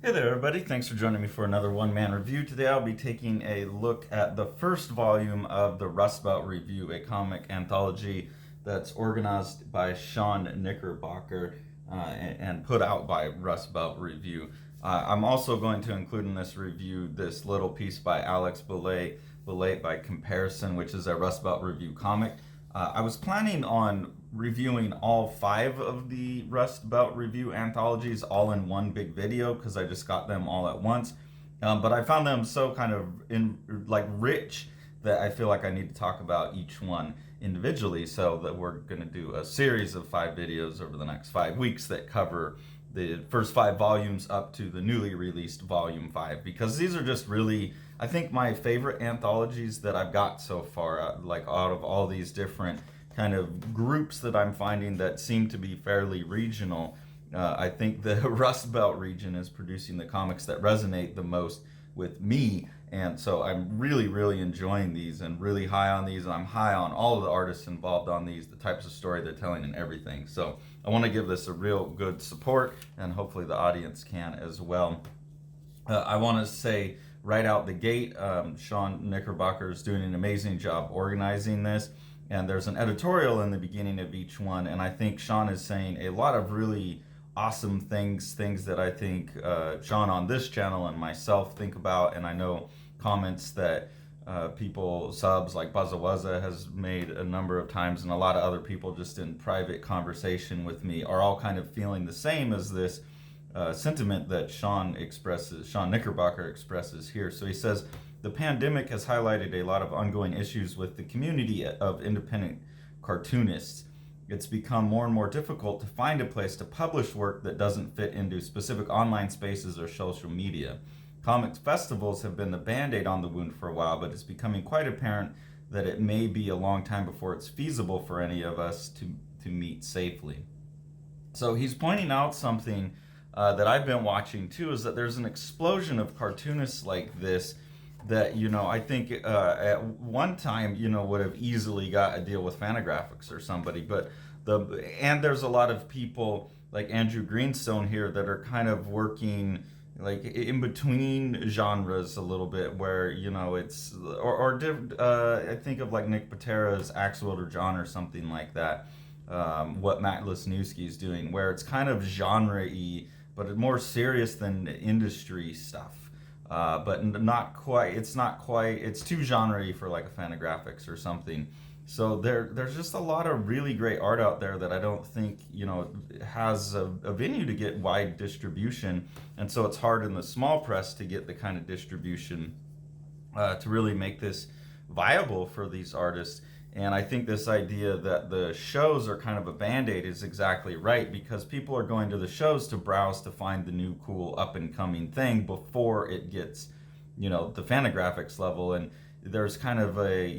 Hey there, everybody. Thanks for joining me for another one-man review. Today I'll be taking a look at the first volume of the Rust Belt Review, a comic anthology that's organized by Sean Knickerbocker and put out by Rust Belt Review. I'm also going to include in this review this little piece by Alex Bullett by Comparison, which is a Rust Belt Review comic. I was planning on reviewing all 5 of the Rust Belt Review anthologies all in one big video because I just got them all at once. But I found them so kind of rich that I feel like I need to talk about each one individually. So that we're going to do a series of 5 videos over the next 5 weeks that cover the first 5 volumes up to the newly released volume 5, because these are just really, I think, my favorite anthologies that I've got so far, out of all these different kind of groups that I'm finding that seem to be fairly regional. I think the Rust Belt region is producing the comics that resonate the most with me, and so I'm really enjoying these and really high on these, and I'm high on all of the artists involved on these, the types of story they're telling and everything. So I want to give this a real good support, and hopefully the audience can as well. I want to say right out the gate, Sean Knickerbocker is doing an amazing job organizing this, and there's an editorial in the beginning of each one, and I think Sean is saying a lot of really awesome things that I think Sean on this channel and myself think about, and I know comments that people, subs like Buzzawaza has made a number of times, and a lot of other people just in private conversation with me are all kind of feeling the same as this sentiment that Sean Knickerbocker expresses here. So he says, the pandemic has highlighted a lot of ongoing issues with the community of independent cartoonists. It's become more and more difficult to find a place to publish work that doesn't fit into specific online spaces or social media. Comics festivals have been the band-aid on the wound for a while, but it's becoming quite apparent that it may be a long time before it's feasible for any of us to meet safely. So he's pointing out something that I've been watching too, is that there's an explosion of cartoonists like this that, I think at one time, would have easily got a deal with Fantagraphics or somebody. But and there's a lot of people like Andrew Greenstone here that are kind of working like in between genres a little bit, where it's I think of like Nick Patera's Axel or John or something like that. What Matt Lesniewski is doing, where it's kind of genre-y, but more serious than industry stuff. But not quite. It's too genre-y for like a Fantagraphics or something. So there's just a lot of really great art out there that I don't think has a venue to get wide distribution, and so it's hard in the small press to get the kind of distribution to really make this viable for these artists. And I think this idea that the shows are kind of a band-aid is exactly right, because people are going to the shows to browse to find the new cool up-and-coming thing before it gets, the Fantagraphics level. And there's kind of a,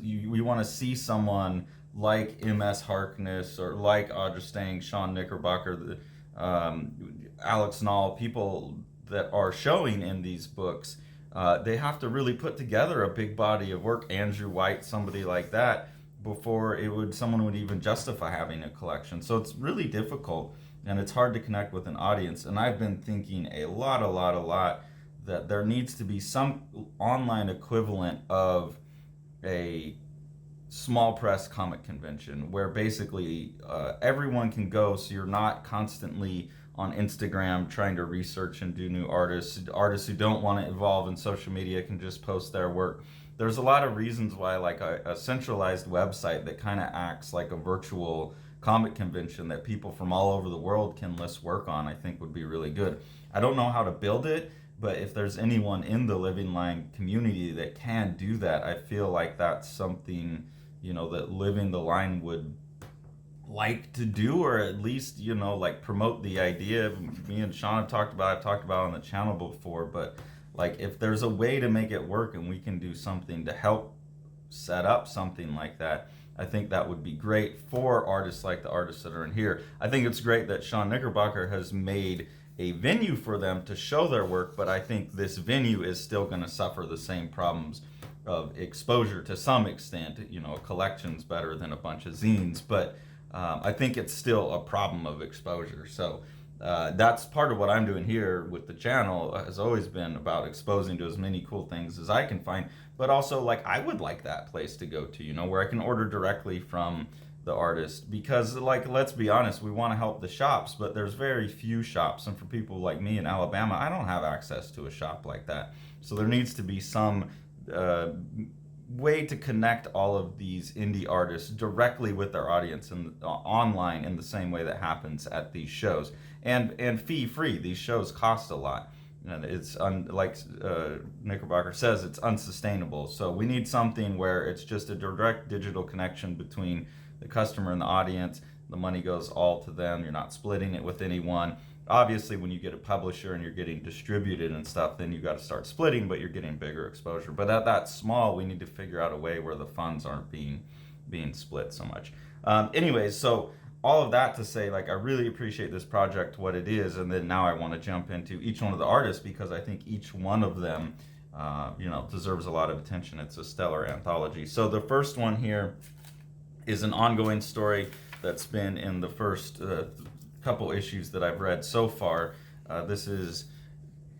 we want to see someone like MS Harkness or like Audra Stang, Sean Knickerbocker, Alex Nall, people that are showing in these books. They have to really put together a big body of work, Andrew White, somebody like that, before someone would even justify having a collection. So it's really difficult, and it's hard to connect with an audience. And I've been thinking a lot that there needs to be some online equivalent of a small press comic convention where basically everyone can go, so you're not constantly on Instagram trying to research and do new artists. Artists who don't want to evolve in social media can just post their work. There's a lot of reasons why like a centralized website that kind of acts like a virtual comic convention that people from all over the world can list work on, I think would be really good. I don't know how to build it, but if there's anyone in the Living Line community that can do that, I feel like that's something, that Living the Line would like to do, or at least promote the idea. Me and Sean have talked about, I've talked about on the channel before, but like if there's a way to make it work and we can do something to help set up something like that, I think that would be great for artists like the artists that are in here. I think it's great that Sean Knickerbocker has made a venue for them to show their work, but I think this venue is still going to suffer the same problems of exposure to some extent. A collection's better than a bunch of zines, but I think it's still a problem of exposure. So That's part of what I'm doing here with the channel, has always been about exposing to as many cool things as I can find, but also like I would like that place to go to, where I can order directly from the artist, because like, let's be honest, we want to help the shops, but there's very few shops, and for people like me in Alabama, I don't have access to a shop like that. So there needs to be some way to connect all of these indie artists directly with their audience and online in the same way that happens at these shows, and fee free. These shows cost a lot, and it's like Knickerbocker says, it's unsustainable. So we need something where it's just a direct digital connection between the customer and the audience. The money goes all to them. You're not splitting it with anyone. Obviously, when you get a publisher and you're getting distributed and stuff, then you got to start splitting, but you're getting bigger exposure. But at that small, we need to figure out a way where the funds aren't being split so much. Anyways, so all of that to say, like, I really appreciate this project, what it is, and then now I want to jump into each one of the artists, because I think each one of them, deserves a lot of attention. It's a stellar anthology. So the first one here is an ongoing story that's been in the first couple issues that I've read so far. This is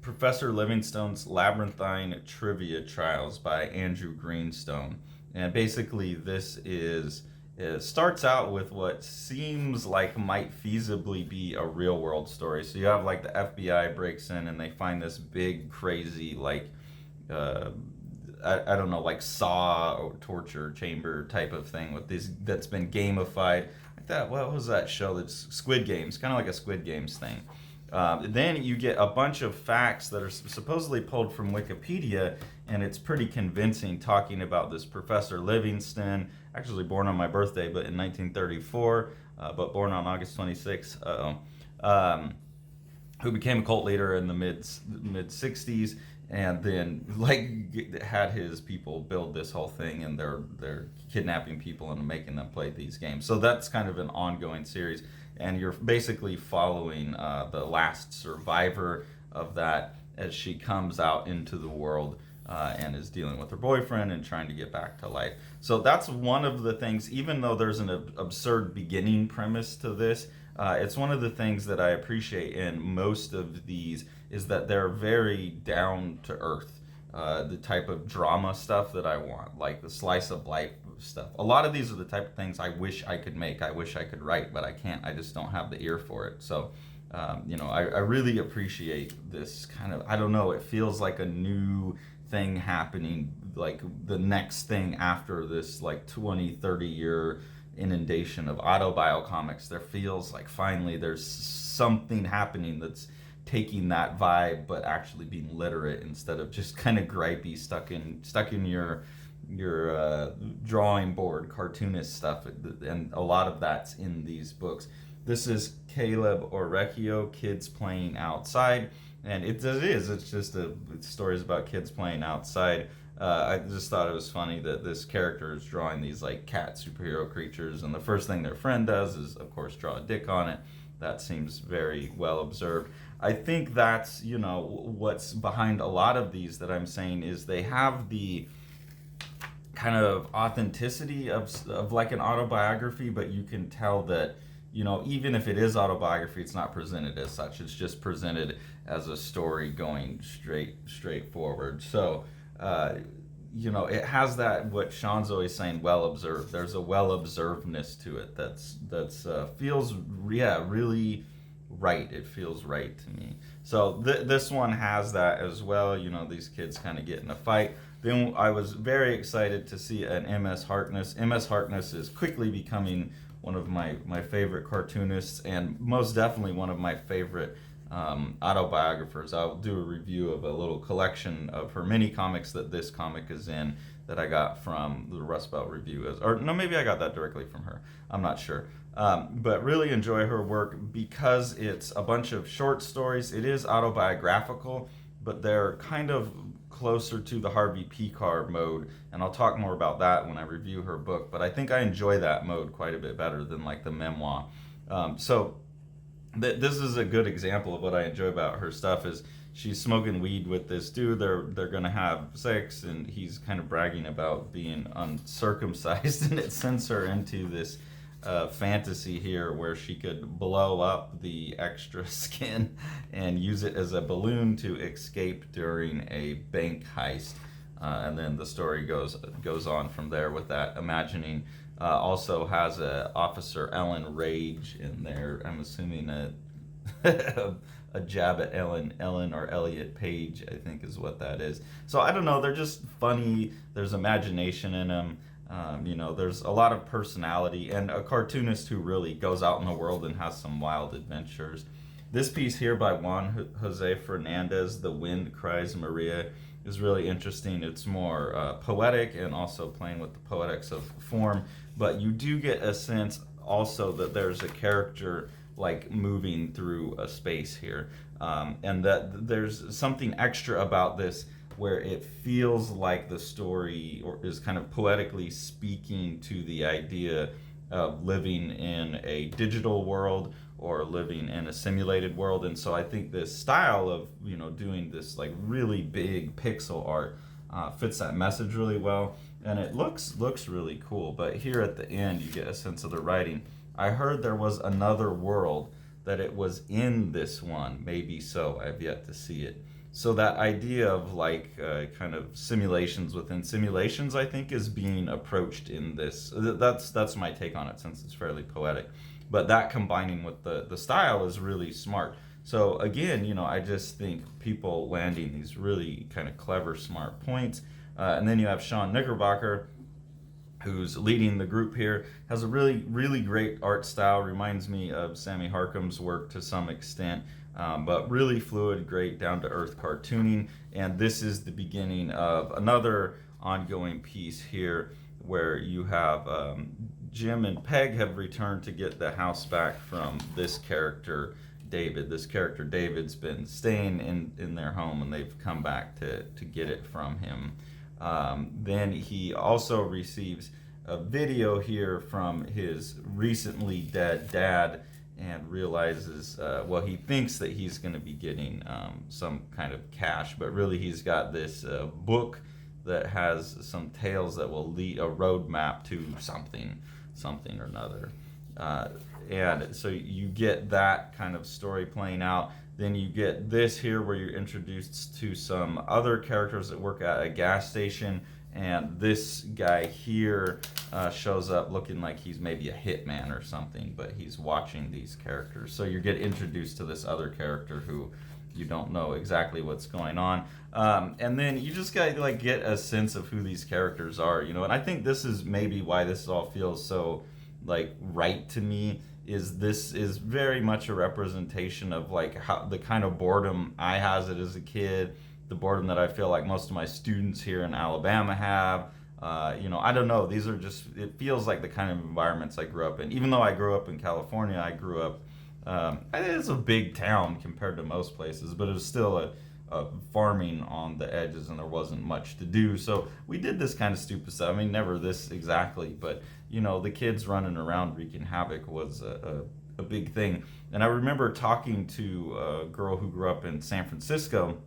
Professor Livingstone's Labyrinthine Trivia Trials by Andrew Greenstone. And basically this it starts out with what seems like might feasibly be a real world story. So you have like the FBI breaks in and they find this big crazy like I don't know, like saw or torture chamber type of thing with this that's been gamified. Like that, what was that show? That's Squid Games, kind of like a Squid Games thing. Then you get a bunch of facts that are supposedly pulled from Wikipedia, and it's pretty convincing, talking about this Professor Livingston, actually born on my birthday, but in 1934, but born on August 26th, who became a cult leader in the mid 60s, and then like had his people build this whole thing, and they're kidnapping people and making them play these games. So that's kind of an ongoing series, and you're basically following the last survivor of that as she comes out into the world and is dealing with her boyfriend and trying to get back to life. So that's one of the things, even though there's an absurd beginning premise to this, it's one of the things that I appreciate in most of these is that they're very down to earth. The type of drama stuff that I want, like the slice of life stuff. A lot of these are the type of things I wish I could make, I wish I could write, but I can't. I just don't have the ear for it. So, I really appreciate this kind of, I don't know, it feels like a new thing happening, like the next thing after this like 20-30 year inundation of autobio comics. There feels like finally there's something happening that's taking that vibe but actually being literate instead of just kind of gripey, stuck in your drawing board cartoonist stuff, and a lot of that's in these books. This is Caleb Orecchio, Kids Playing Outside, and it's just stories about kids playing outside. I just thought it was funny that this character is drawing these like cat superhero creatures, and the first thing their friend does is of course draw a dick on it. That seems very well observed. I think that's, what's behind a lot of these that I'm saying is they have the kind of authenticity of like an autobiography, but you can tell that, even if it is autobiography, it's not presented as such. It's just presented as a story going straight forward. So, it has that, what Sean's always saying, well observed. There's a well observedness to it that's feels really right. It feels right to me. So this one has that as well. These kids kind of get in a fight. Then I was very excited to see an MS Harkness. MS Harkness is quickly becoming one of my favorite cartoonists, and most definitely one of my favorite autobiographers. I'll do a review of a little collection of her mini comics that this comic is in, that I got from the Rust Belt Review, or no, maybe I got that directly from her. I'm not sure. But really enjoy her work because it's a bunch of short stories. It is autobiographical, but they're kind of closer to the Harvey Pekar mode, and I'll talk more about that when I review her book, but I think I enjoy that mode quite a bit better than like the memoir. So this is a good example of what I enjoy about her stuff. Is she's smoking weed with this dude. They're gonna have sex, and he's kind of bragging about being uncircumcised, and it sends her into this fantasy here where she could blow up the extra skin and use it as a balloon to escape during a bank heist. And then the story goes on from there with that. Imagining also has a Officer Ellen Rage in there. I'm assuming a jab at Ellen or Elliot Page, I think is what that is. So I don't know. They're just funny. There's imagination in them. There's a lot of personality and a cartoonist who really goes out in the world and has some wild adventures. This piece here by Juan Jose Fernandez, The Wind Cries Maria, is really interesting. It's more poetic and also playing with the poetics of form, but you do get a sense also that there's a character like moving through a space here, and that there's something extra about this where it feels like the story is kind of poetically speaking to the idea of living in a digital world or living in a simulated world. And so I think this style of doing this like really big pixel art fits that message really well, and it looks really cool. But here at the end you get a sense of the writing. I heard there was another world, that it was in this one. Maybe so. I've yet to see it. So that idea of like kind of simulations within simulations, I think, is being approached in this. That's my take on it, since it's fairly poetic. But that combining with the style is really smart. So again, I just think people landing these really kind of clever, smart points. And then you have Sean Knickerbocker, who's leading the group here, has a really, really great art style. Reminds me of Sammy Harkham's work to some extent, but really fluid, great down-to-earth cartooning. And this is the beginning of another ongoing piece here where you have Jim and Peg have returned to get the house back from this character, David. This character, David's been staying in their home, and they've come back to get it from him. Then he also receives a video here from his recently dead dad, and realizes, he thinks that he's going to be getting some kind of cash, but really he's got this book that has some tales that will lead a roadmap to something or another. And so you get that kind of story playing out. Then you get this here where you're introduced to some other characters that work at a gas station, and this guy here shows up looking like he's maybe a hitman or something, but he's watching these characters. So you get introduced to this other character who you don't know exactly what's going on, and then you just gotta like get a sense of who these characters are, and I think this is maybe why this all feels so like right to me. This is very much a representation of like how the kind of boredom I had as a kid, the boredom that I feel like most of my students here in Alabama have. I don't know. These are just, it feels like the kind of environments I grew up in. Even though I grew up in California, I grew up, it's a big town compared to most places, but it was still a farming on the edges, and there wasn't much to do. So we did this kind of stupid stuff. I mean, never this exactly, but the kids running around wreaking havoc was a big thing. And I remember talking to a girl who grew up in San Francisco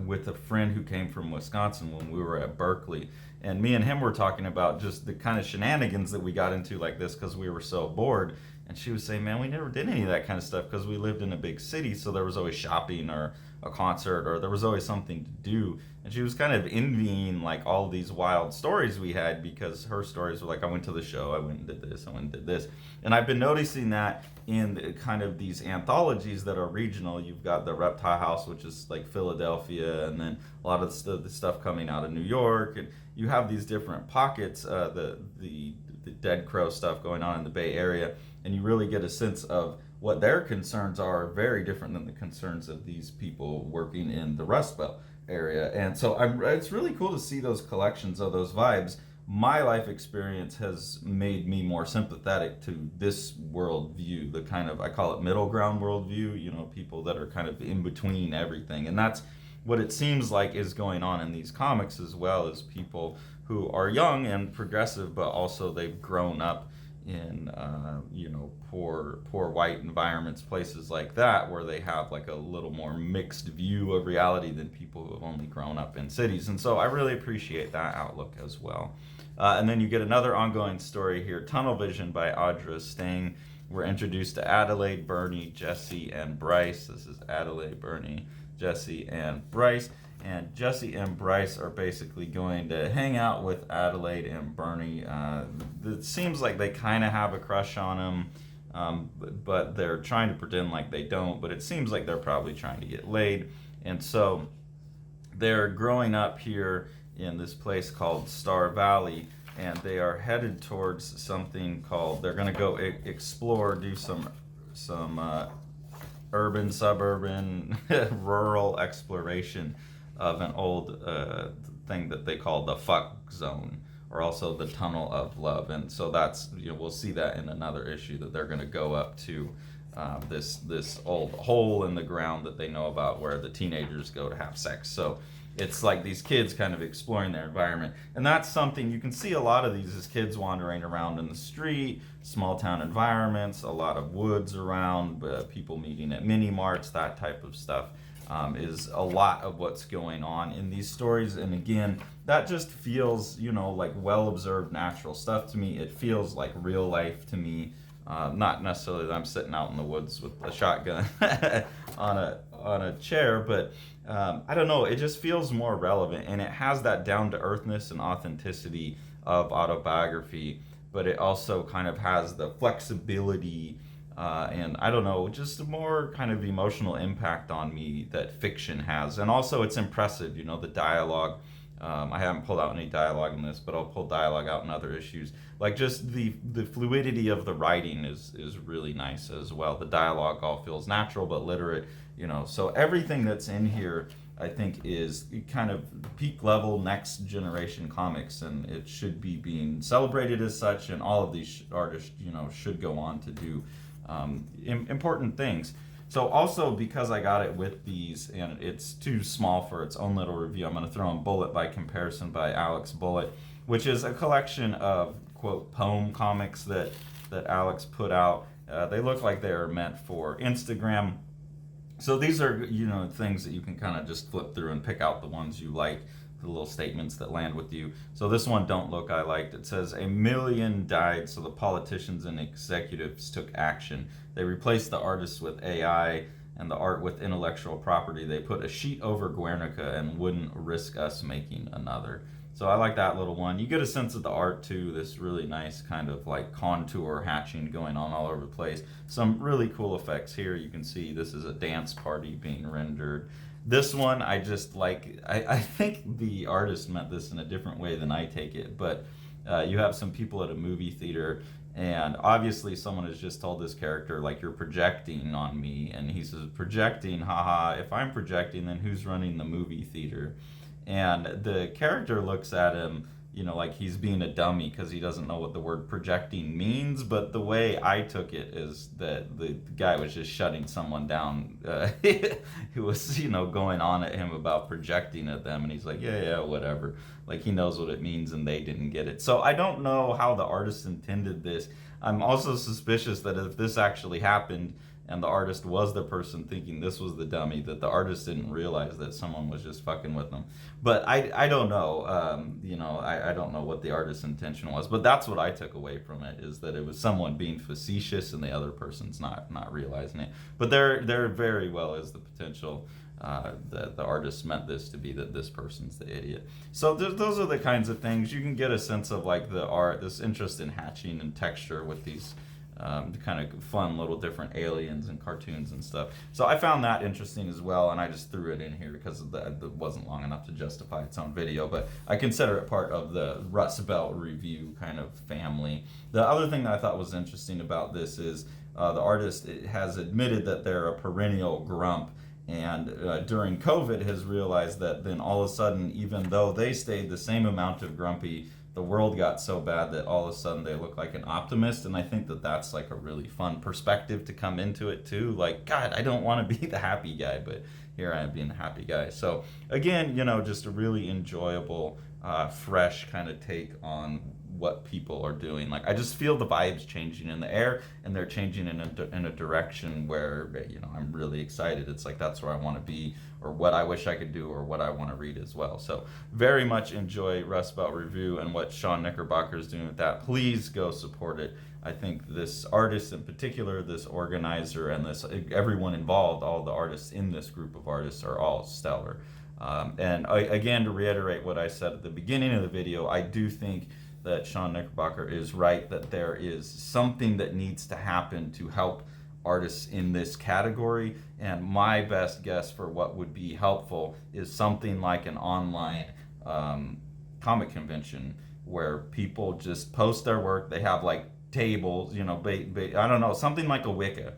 with a friend who came from Wisconsin when we were at Berkeley. And me and him were talking about just the kind of shenanigans that we got into like this because we were so bored. And she was saying, man, we never did any of that kind of stuff because we lived in a big city, so there was always shopping or a concert, or there was always something to do. And she was kind of envying like all of these wild stories we had, because her stories were like, I went to the show, I went and did this, I went and did this. And I've been noticing that in kind of these anthologies that are regional. You've got the Reptile House, which is like Philadelphia, and then a lot of the stuff coming out of New York, and you have these different pockets, the Dead Crow stuff going on in the Bay Area, and you really get a sense of what their concerns are, very different than the concerns of these people working in the Rust Belt area. And so it's really cool to see those collections of those vibes. My life experience has made me more sympathetic to this worldview, the kind of, I call it middle ground worldview, people that are kind of in between everything. And that's what it seems like is going on in these comics, as well as people who are young and progressive, but also they've grown up in poor white environments, places like that, where they have like a little more mixed view of reality than people who have only grown up in cities. And so I really appreciate that outlook as well. And then you get another ongoing story here, Tunnel Vision by Audra Stang. We're introduced to Adelaide, Bernie, Jesse, and Bryce. This is Adelaide, Bernie, Jesse, and Bryce. And Jesse and Bryce are basically going to hang out with Adelaide and Bernie. It seems like they kind of have a crush on him, but they're trying to pretend like they don't. But it seems like they're probably trying to get laid. And so they're growing up here in this place called Star Valley, and they are headed towards something called, they're going to go explore, do some urban, suburban, rural exploration of an old thing that they call the fuck zone, or also the tunnel of love. And so that's, we'll see that in another issue, that they're going to go up to this old hole in the ground that they know about where the teenagers go to have sex. So it's like these kids kind of exploring their environment. And that's something, you can see a lot of these as kids wandering around in the street, small town environments, a lot of woods around, people meeting at mini marts, that type of stuff. Is a lot of what's going on in these stories. And again, that just feels, like well-observed natural stuff to me. It feels like real life to me. Not necessarily that I'm sitting out in the woods with a shotgun on a chair, but I don't know, it just feels more relevant, and it has that down-to-earthness and authenticity of autobiography, but it also kind of has the flexibility and I don't know, just a more kind of emotional impact on me that fiction has. And also it's impressive, the dialogue. I haven't pulled out any dialogue in this, but I'll pull dialogue out in other issues. Like just the fluidity of the writing is really nice as well. The dialogue all feels natural but literate, So everything that's in here, I think, is kind of peak level next generation comics, and it should be being celebrated as such. And all of these artists, should go on to do important things. So also, because I got it with these and it's too small for its own little review, I'm going to throw in Bullett by Comparison by Alex Bullett, which is a collection of, quote, poem comics that Alex put out. They look like they're meant for Instagram. So these are, things that you can kind of just flip through and pick out the ones you like, the little statements that land with you. So this one, Don't Look, I liked. It says, 1 million died, so the politicians and executives took action. They replaced the artists with AI and the art with intellectual property. They put a sheet over Guernica and wouldn't risk us making another. So I like that little one. You get a sense of the art too, this really nice kind of like contour hatching going on all over the place. Some really cool effects here. You can see this is a dance party being rendered. This one, I just like, I think the artist meant this in a different way than I take it, but you have some people at a movie theater, and obviously someone has just told this character, like, you're projecting on me, and he says, projecting, haha, if I'm projecting, then who's running the movie theater? And the character looks at him, like he's being a dummy because he doesn't know what the word projecting means. But the way I took it is that the guy was just shutting someone down who was, going on at him about projecting at them. And he's like, yeah, whatever. Like he knows what it means and they didn't get it. So I don't know how the artist intended this. I'm also suspicious that if this actually happened and the artist was the person thinking this was the dummy, that the artist didn't realize that someone was just fucking with them. But I don't know, I don't know what the artist's intention was, but that's what I took away from it, is that it was someone being facetious and the other person's not realizing it. But there very well is the potential that the artist meant this to be, that this person's the idiot. So those are the kinds of things. You can get a sense of like the art, this interest in hatching and texture with these kind of fun little different aliens and cartoons and stuff. So I found that interesting as well, and I just threw it in here because it wasn't long enough to justify its own video, but I consider it part of the Rust Belt review kind of family. The other thing that I thought was interesting about this is the artist has admitted that they're a perennial grump, and during COVID has realized that then all of a sudden, even though they stayed the same amount of grumpy, the world got so bad that all of a sudden they look like an optimist. And I think that that's like a really fun perspective to come into it too. Like, God, I don't want to be the happy guy, but here I am being the happy guy. So again, just a really enjoyable, fresh kind of take on what people are doing. Like, I just feel the vibes changing in the air, and they're changing in a direction where, I'm really excited. It's like that's where I want to be, or what I wish I could do, or what I want to read as well. So very much enjoy Rust Belt Review and what Sean Knickerbocker is doing with that. Please go support it. I think this artist in particular, this organizer, and everyone involved, all the artists in this group of artists are all stellar. And again, to reiterate what I said at the beginning of the video, I do think that Sean Knickerbocker is right, that there is something that needs to happen to help artists in this category. And my best guess for what would be helpful is something like an online comic convention where people just post their work. They have like tables, I don't know, something like a Wicca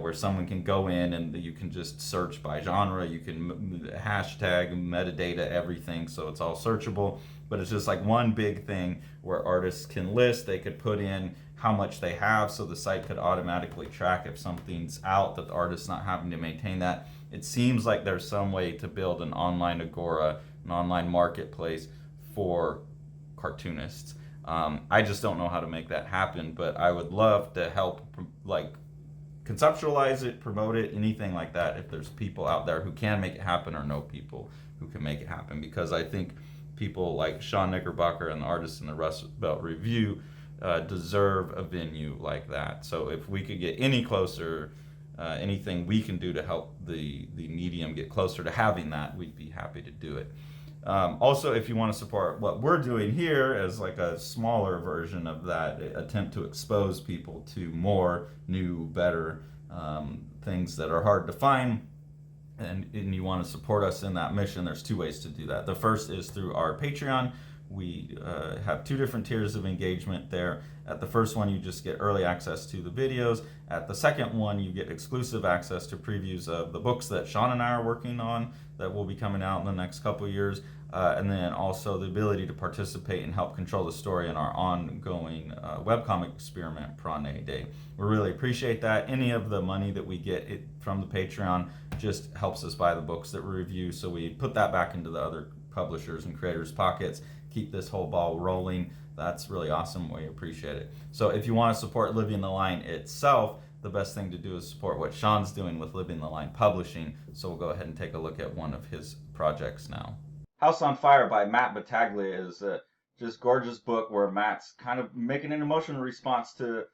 where someone can go in and you can just search by genre. You can hashtag, metadata, everything, so it's all searchable. But it's just like one big thing where artists can list. They could put in how much they have, so the site could automatically track if something's out, that the artist's not having to maintain that. It seems like there's some way to build an online agora, an online marketplace for cartoonists. I just don't know how to make that happen, but I would love to help, like, conceptualize it, promote it, anything like that, if there's people out there who can make it happen, or know people who can make it happen, because I think people like Sean Knickerbocker and the artists in the Rust Belt Review deserve a venue like that. So if we could get any closer, anything we can do to help the medium get closer to having that, we'd be happy to do it. Also, if you want to support what we're doing here as like a smaller version of that, attempt to expose people to more new, better things that are hard to find, and you want to support us in that mission, there's two ways to do that. The first is through our Patreon. We have two different tiers of engagement there. At the first one, you just get early access to the videos. At the second one, you get exclusive access to previews of the books that Sean and I are working on that will be coming out in the next couple of years. And then also the ability to participate and help control the story in our ongoing webcomic experiment, Prane Day. We really appreciate that. Any of the money that we get from the Patreon just helps us buy the books that we review, so we put that back into the other publishers and creators' pockets, keep this whole ball rolling. That's really awesome. We appreciate it. So if you want to support Living the Line itself, the best thing to do is support what Sean's doing with Living the Line Publishing. So we'll go ahead and take a look at one of his projects now. House on Fire by Matt Battaglia is a just gorgeous book where Matt's kind of making an emotional response to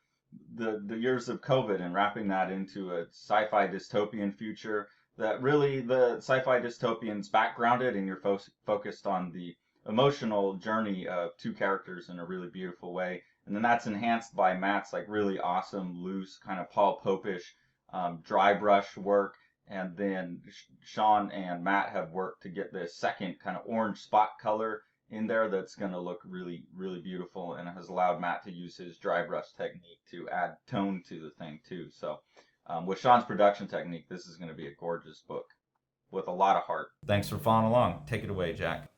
the years of COVID and wrapping that into a sci-fi dystopian future that really the sci-fi dystopian's backgrounded, and you're focused on the emotional journey of two characters in a really beautiful way. And then that's enhanced by Matt's like really awesome, loose, kind of Paul Popish dry brush work. And then Sean and Matt have worked to get this second kind of orange spot color in there that's going to look really, really beautiful, and has allowed Matt to use his dry brush technique to add tone to the thing too. So with Sean's production technique, this is going to be a gorgeous book with a lot of heart. Thanks for following along. Take it away, Jack.